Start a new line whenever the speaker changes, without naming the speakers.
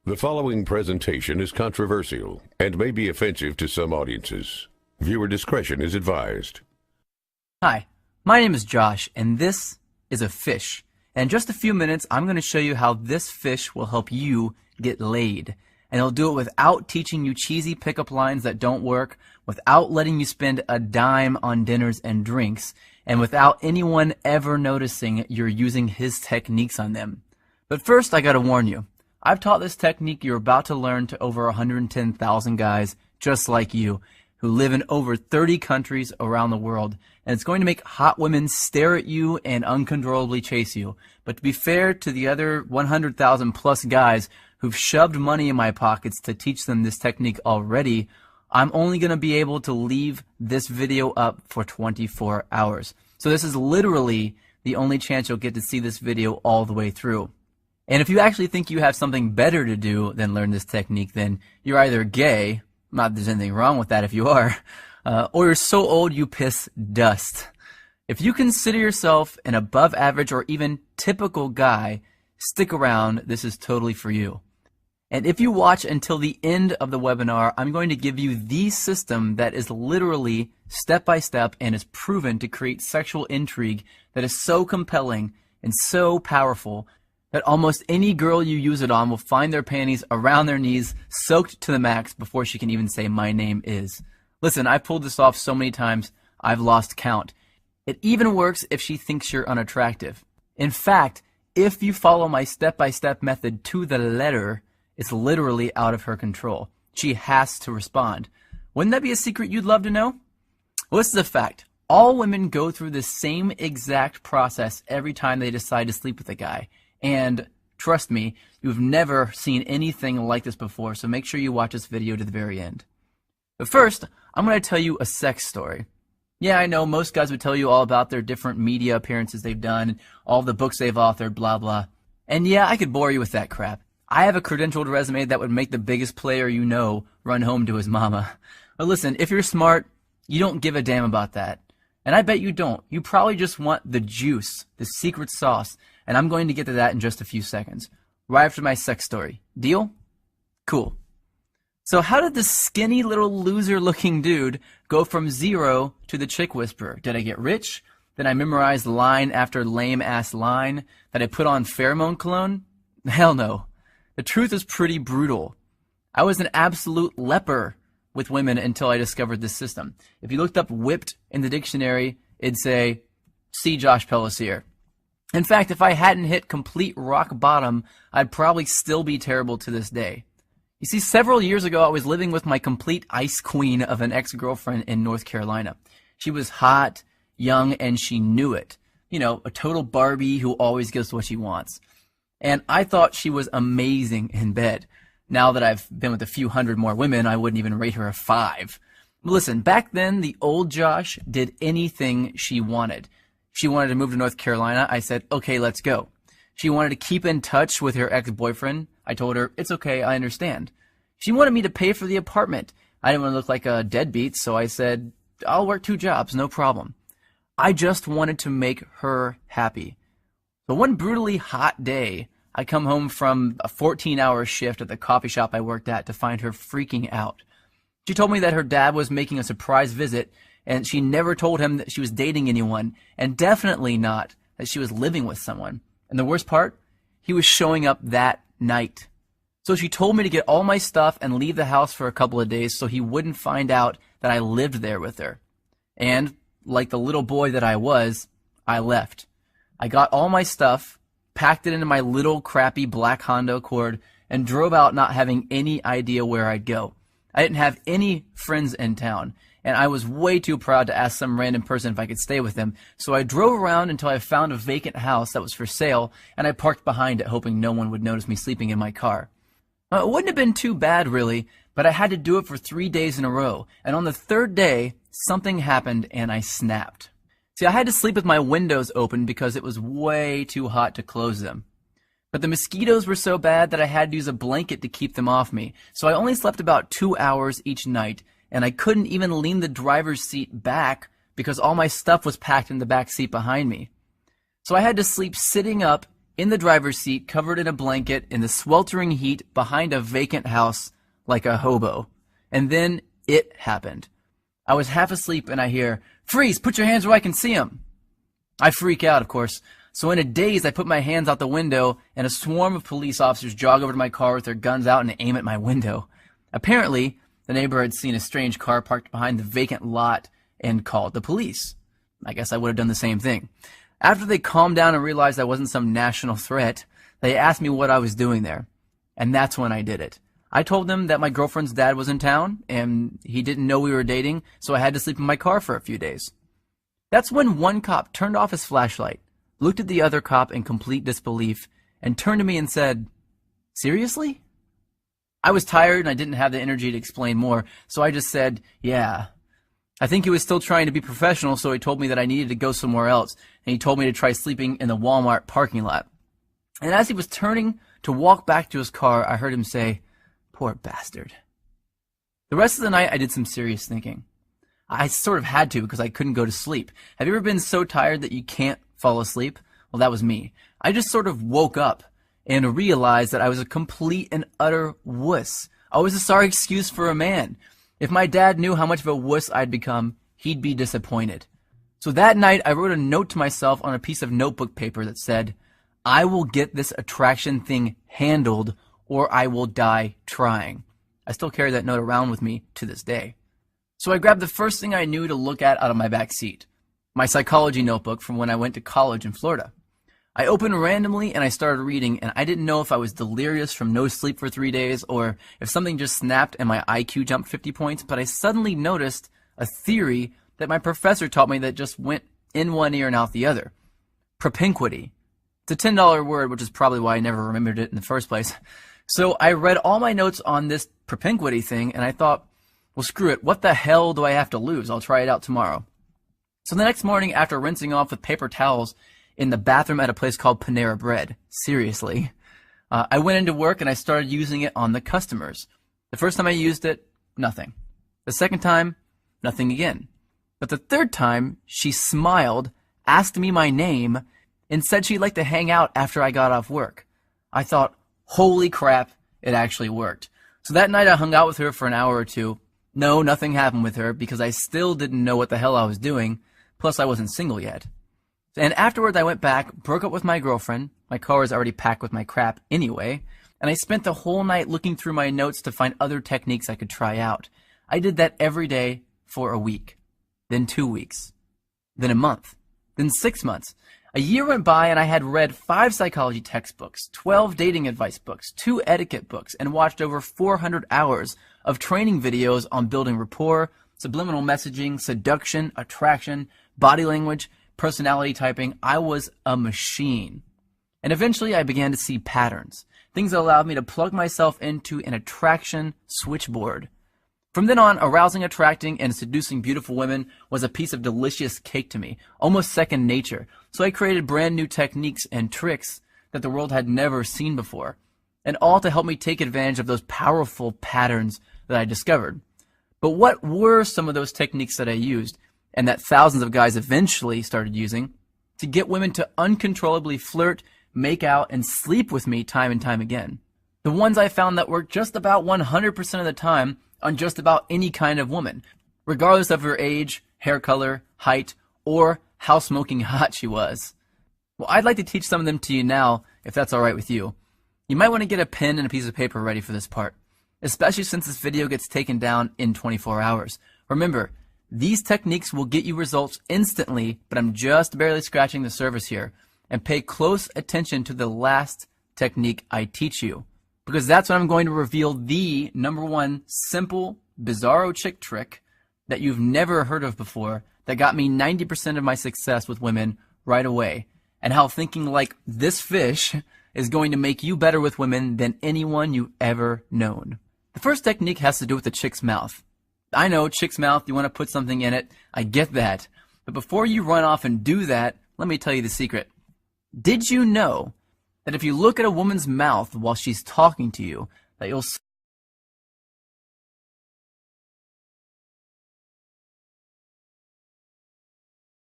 The following presentation is controversial and may be offensive to some audiences. Viewer discretion is advised.
Hi, my name is Josh, and this is a fish. And in just a few minutes, I'm going to show you how this fish will help you get laid. And it'll do it without teaching you cheesy pickup lines that don't work, without letting you spend a dime on dinners and drinks, and without anyone ever noticing you're using his techniques on them. But first, I gotta warn you. I've taught this technique you're about to learn to over 110,000 guys just like you who live in over 30 countries around the world, and it's going to make hot women stare at you and uncontrollably chase you. But to be fair to the other 100,000 plus guys who've shoved money in my pockets to teach them this technique already, I'm only going to be able to leave this video up for 24 hours. So this is literally the only chance you'll get to see this video all the way through. And if you actually think you have something better to do than learn this technique, then you're either gay, not that there's anything wrong with that if you are, or you're so old you piss dust. If you consider yourself an above average or even typical guy, stick around, this is totally for you. And if you watch until the end of the webinar, I'm going to give you the system that is literally step by step and is proven to create sexual intrigue that is so compelling and so powerful that almost any girl you use it on will find their panties around their knees, soaked to the max before she can even say, "My name is." Listen, I've pulled this off so many times, I've lost count. It even works if she thinks you're unattractive. In fact, if you follow my step-by-step method to the letter, it's literally out of her control. She has to respond. Wouldn't that be a secret you'd love to know? Well, this is a fact. All women go through the same exact process every time they decide to sleep with a guy. And trust me, you've never seen anything like this before, so make sure you watch this video to the very end. But first, I'm going to tell you a sex story. Yeah, I know most guys would tell you all about their different media appearances they've done, all the books they've authored, blah, blah. And yeah, I could bore you with that crap. I have a credentialed resume that would make the biggest player you know run home to his mama. But listen, if you're smart, you don't give a damn about that. And I bet you don't. You probably just want the juice, the secret sauce, and I'm going to get to that in just a few seconds, right after my sex story. Deal? Cool. So how did this skinny little loser-looking dude go from zero to the chick whisperer? Did I get rich? Did I memorize line after lame-ass line? Did I put on pheromone cologne? Hell no. The truth is pretty brutal. I was an absolute leper with women until I discovered this system. If you looked up whipped in the dictionary, it'd say, see Josh Pellisier. In fact, if I hadn't hit complete rock bottom, I'd probably still be terrible to this day. You see, several years ago, I was living with my complete ice queen of an ex-girlfriend in North Carolina. She was hot, young, and she knew it. You know, a total Barbie who always gets what she wants. And I thought she was amazing in bed. Now that I've been with a few hundred more women, I wouldn't even rate her a 5. Listen, back then, the old Josh did anything she wanted. She wanted to move to North Carolina. I said, okay, let's go. She wanted to keep in touch with her ex-boyfriend. I told her, it's okay, I understand. She wanted me to pay for the apartment. I didn't want to look like a deadbeat, so I said, I'll work 2 jobs, no problem. I just wanted to make her happy. So one brutally hot day, I come home from a 14-hour shift at the coffee shop I worked at to find her freaking out. She told me that her dad was making a surprise visit, and she never told him that she was dating anyone, and definitely not that she was living with someone. And the worst part, he was showing up that night. So she told me to get all my stuff and leave the house for a couple of days so he wouldn't find out that I lived there with her. And, like the little boy that I was, I left. I got all my stuff, packed it into my little crappy black Honda Accord, and drove out not having any idea where I'd go. I didn't have any friends in town, and I was way too proud to ask some random person if I could stay with them, so I drove around until I found a vacant house that was for sale, and I parked behind it hoping no one would notice me sleeping in my car. It wouldn't have been too bad, really, but I had to do it for 3 days in a row, and on the 3rd day, something happened and I snapped. See, I had to sleep with my windows open because it was way too hot to close them. But the mosquitoes were so bad that I had to use a blanket to keep them off me, so I only slept about 2 hours each night, and I couldn't even lean the driver's seat back because all my stuff was packed in the back seat behind me. So I had to sleep sitting up in the driver's seat, covered in a blanket, in the sweltering heat, behind a vacant house, like a hobo. And then it happened. I was half asleep and I hear, "Freeze, put your hands where I can see them." I freak out, of course. So in a daze, I put my hands out the window and a swarm of police officers jog over to my car with their guns out and aim at my window. Apparently, the neighbor had seen a strange car parked behind the vacant lot and called the police. I guess I would have done the same thing. After they calmed down and realized I wasn't some national threat, they asked me what I was doing there. And that's when I did it. I told them that my girlfriend's dad was in town and he didn't know we were dating, so I had to sleep in my car for a few days. That's when one cop turned off his flashlight, looked at the other cop in complete disbelief, and turned to me and said, "Seriously?" I was tired and I didn't have the energy to explain more, so I just said, "Yeah." I think he was still trying to be professional, so he told me that I needed to go somewhere else, and he told me to try sleeping in the Walmart parking lot. And as he was turning to walk back to his car, I heard him say, "Poor bastard." The rest of the night, I did some serious thinking. I sort of had to because I couldn't go to sleep. Have you ever been so tired that you can't fall asleep? Well, that was me. I just sort of woke up and realized that I was a complete and utter wuss. I was a sorry excuse for a man. If my dad knew how much of a wuss I'd become, he'd be disappointed. So that night, I wrote a note to myself on a piece of notebook paper that said, "I will get this attraction thing handled or I will die trying." I still carry that note around with me to this day. So I grabbed the first thing I knew to look at out of my back seat, my psychology notebook from when I went to college in Florida. I opened randomly and I started reading, and I didn't know if I was delirious from no sleep for 3 days or if something just snapped and my IQ jumped 50 points, but I suddenly noticed a theory that my professor taught me that just went in one ear and out the other. Propinquity. It's a $10 word, which is probably why I never remembered it in the first place. So I read all my notes on this propinquity thing, and I thought, well, screw it. What the hell do I have to lose? I'll try it out tomorrow. So the next morning, after rinsing off with paper towels in the bathroom at a place called Panera Bread, seriously, I went into work and I started using it on the customers. The first time I used it, nothing. The second time, nothing again. But the third time, she smiled, asked me my name, and said she'd like to hang out after I got off work. I thought, holy crap, it actually worked. So that night I hung out with her for an hour or two. No, nothing happened with her because I still didn't know what the hell I was doing, plus I wasn't single yet. And afterwards I went back, broke up with my girlfriend. My car was already packed with my crap anyway, and I spent the whole night looking through my notes to find other techniques I could try out. I did that every day for a week, then 2 weeks, then a month, then 6 months. A year went by and I had read 5 psychology textbooks, 12 dating advice books, 2 etiquette books, and watched over 400 hours of training videos on building rapport, subliminal messaging, seduction, attraction, body language, personality typing. I was a machine. And eventually I began to see patterns, things that allowed me to plug myself into an attraction switchboard. From then on, arousing, attracting, and seducing beautiful women was a piece of delicious cake to me, almost second nature. So I created brand new techniques and tricks that the world had never seen before, and all to help me take advantage of those powerful patterns that I discovered. But what were some of those techniques that I used, and that thousands of guys eventually started using, to get women to uncontrollably flirt, make out, and sleep with me time and time again? The ones I found that worked just about 100% of the time on just about any kind of woman, regardless of her age, hair color, height, or how smoking hot she was. Well, I'd like to teach some of them to you now, if that's alright with you. You might want to get a pen and a piece of paper ready for this part, especially since this video gets taken down in 24 hours. Remember, these techniques will get you results instantly, but I'm just barely scratching the surface here. And pay close attention to the last technique I teach you, because that's when I'm going to reveal the #1 simple, bizarro chick trick that you've never heard of before that got me 90% of my success with women right away, and how thinking like this fish is going to make you better with women than anyone you've ever known. The first technique has to do with the chick's mouth. I know, chick's mouth, you want to put something in it. I get that. But before you run off and do that, let me tell you the secret. Did you know that if you look at a woman's mouth while she's talking to you, that you'll